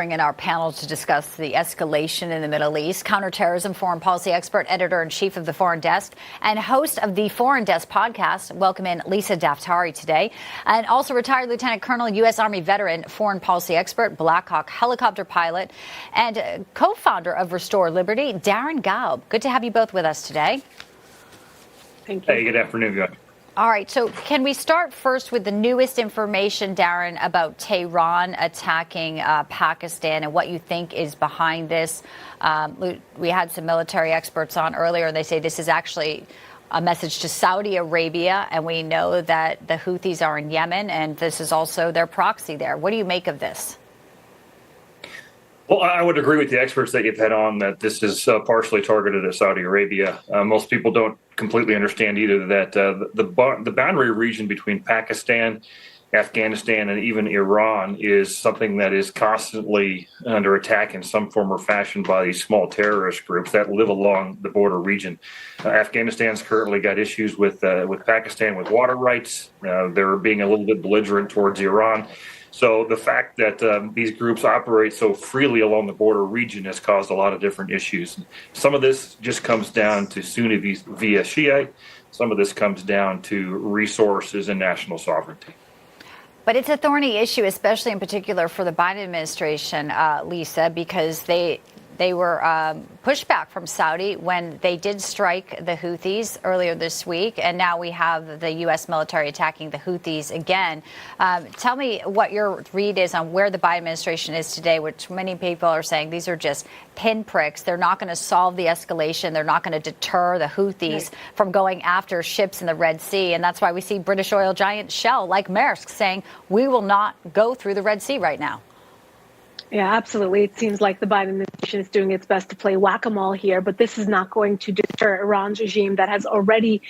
Bring in our panel to discuss the escalation in the Middle East. Counterterrorism foreign policy expert, editor-in-chief of the Foreign Desk, and host of the Foreign Desk podcast. Welcome in Lisa Daftari today. And also retired Lieutenant Colonel, U.S. Army veteran, foreign policy expert, Black Hawk helicopter pilot, and co-founder of Restore Liberty, Darren Gaub. Good to have you both with us today. Thank you. Hey, good afternoon, guys. All right, so can we start first with the newest information, Darren, about Tehran attacking Pakistan and what you think is behind this? We had some military experts on earlier, and they say this is actually a message to Saudi Arabia, and we know that the Houthis are in Yemen, and this is also their proxy there. What do you make of this? Well, I would agree with the experts that you've had on that this is partially targeted at Saudi Arabia. Most people don't completely understand either that the boundary region between Pakistan, Afghanistan, and even Iran is something that is constantly under attack in some form or fashion by these small terrorist groups that live along the border region. Afghanistan's currently got issues with Pakistan with water rights. They're being a little bit belligerent towards Iran. So the fact that these groups operate so freely along the border region has caused a lot of different issues. Some of this just comes down to Sunni via Shiite. Some of this comes down to resources and national sovereignty. But it's a thorny issue, especially in particular for the Biden administration, Lisa, because they were pushed back from Saudi when they did strike the Houthis earlier this week. And now we have the U.S. military attacking the Houthis again. Tell me what your read is on where the Biden administration is today, which many people are saying these are just pinpricks. They're not going to solve the escalation. They're not going to deter the Houthis from going after ships in the Red Sea. And that's why we see British oil giant Shell, like Maersk, saying we will not go through the Red Sea right now. Yeah, absolutely. It seems like the Biden administration is doing its best to play whack-a-mole here, but this is not going to deter Iran's regime that has already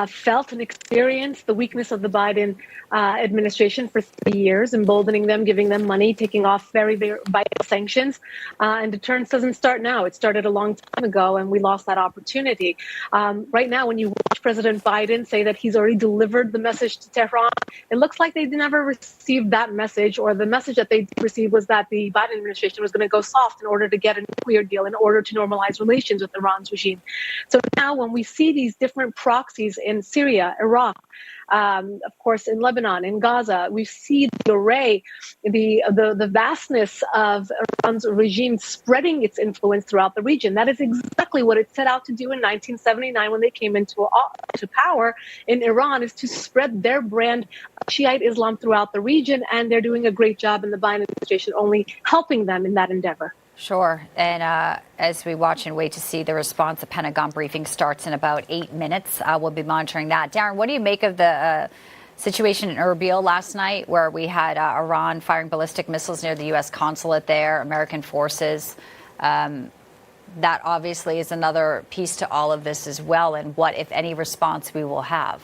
felt and experienced the weakness of the Biden administration for 3 years, emboldening them, giving them money, taking off very, very vital sanctions. And deterrence doesn't start now. It started a long time ago, and we lost that opportunity. Right now, when you watch President Biden say that he's already delivered the message to Tehran, it looks like they never received that message, or the message that they received was that the Biden administration was going to go soft in order to get a nuclear deal, in order to normalize relations with Iran's regime. So now when we see these different proxies in Syria, Iraq, of course, in Lebanon, in Gaza, we see the array, the vastness of Iran's regime spreading its influence throughout the region. That is exactly what it set out to do in 1979 when they came into power in Iran, is to spread their brand of Shiite Islam throughout the region. And they're doing a great job in the Biden administration, only helping them in that endeavor. Sure. And as we watch and wait to see the response, the Pentagon briefing starts in about 8 minutes. We'll be monitoring that. Darren, what do you make of the situation in Erbil last night, where we had Iran firing ballistic missiles near the U.S. consulate there, American forces? That obviously is another piece to all of this as well. And what, if any, response we will have?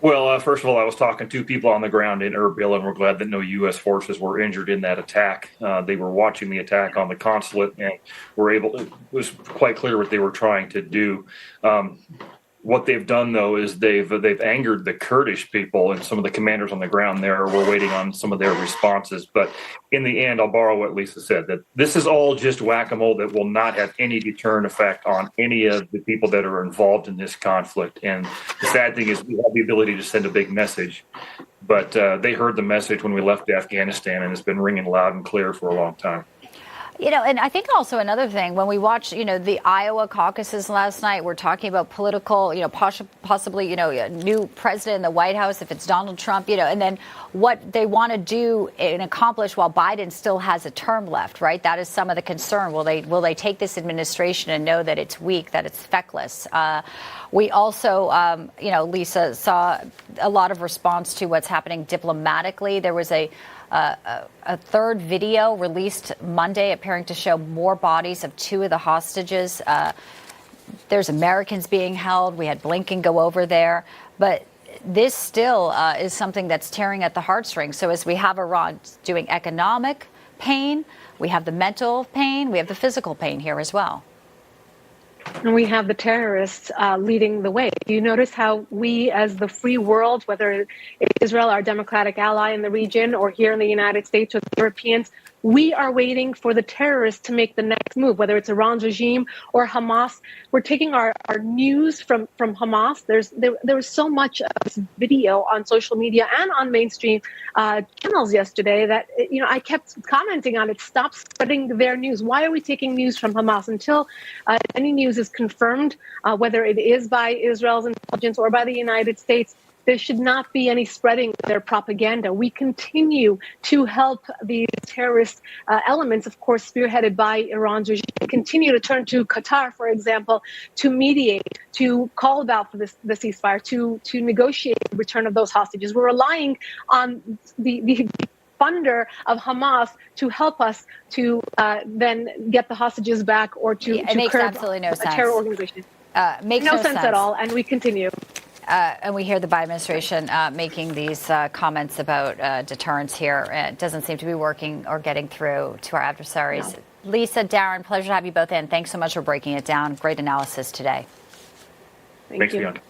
Well, first of all, I was talking to people on the ground in Erbil, and we're glad that no U.S. forces were injured in that attack. They were watching the attack on the consulate, and it was quite clear what they were trying to do. What they've done, though, is they've angered the Kurdish people, and some of the commanders on the ground there were waiting on some of their responses. But in the end, I'll borrow what Lisa said, that this is all just whack-a-mole that will not have any deterrent effect on any of the people that are involved in this conflict. And the sad thing is we have the ability to send a big message, but they heard the message when we left Afghanistan, and it's been ringing loud and clear for a long time. You know, and I think also another thing, when we watch, the Iowa caucuses last night, we're talking about political, possibly, a new president in the White House, if it's Donald Trump, and then what they want to do and accomplish while Biden still has a term left, right? That is some of the concern. Will they take this administration and know that it's weak, that it's feckless? We also, Lisa, saw a lot of response to what's happening diplomatically. There was a third video released Monday appearing to show more bodies of two of the hostages. There's Americans being held. We had Blinken go over there. But this still is something that's tearing at the heartstrings. So as we have Iran doing economic pain, we have the mental pain, we have the physical pain here as well. And we have the terrorists leading the way. You notice how we, as the free world, whether it's Israel, our democratic ally in the region, or here in the United States with Europeans, we are waiting for the terrorists to make the next move, whether it's Iran's regime or Hamas. We're taking our news from Hamas. There was so much of this video on social media and on mainstream channels yesterday that, I kept commenting on it. Stop spreading their news. Why are we taking news from Hamas until any news is confirmed, whether it is by Israel's intelligence or by the United States? There should not be any spreading of their propaganda. We continue to help these terrorist elements, of course, spearheaded by Iran's regime, continue to turn to Qatar, for example, to mediate, to call about for the ceasefire, to negotiate the return of those hostages. We're relying on the funder of Hamas to help us to then get the hostages back or to makes curb absolutely no a sense. Terror organization. Makes no sense at all, and we continue. And we hear the Biden administration making these comments about deterrence here. It doesn't seem to be working or getting through to our adversaries. No. Lisa, Darren, pleasure to have you both in. Thanks so much for breaking it down. Great analysis today. Thanks, Bianca.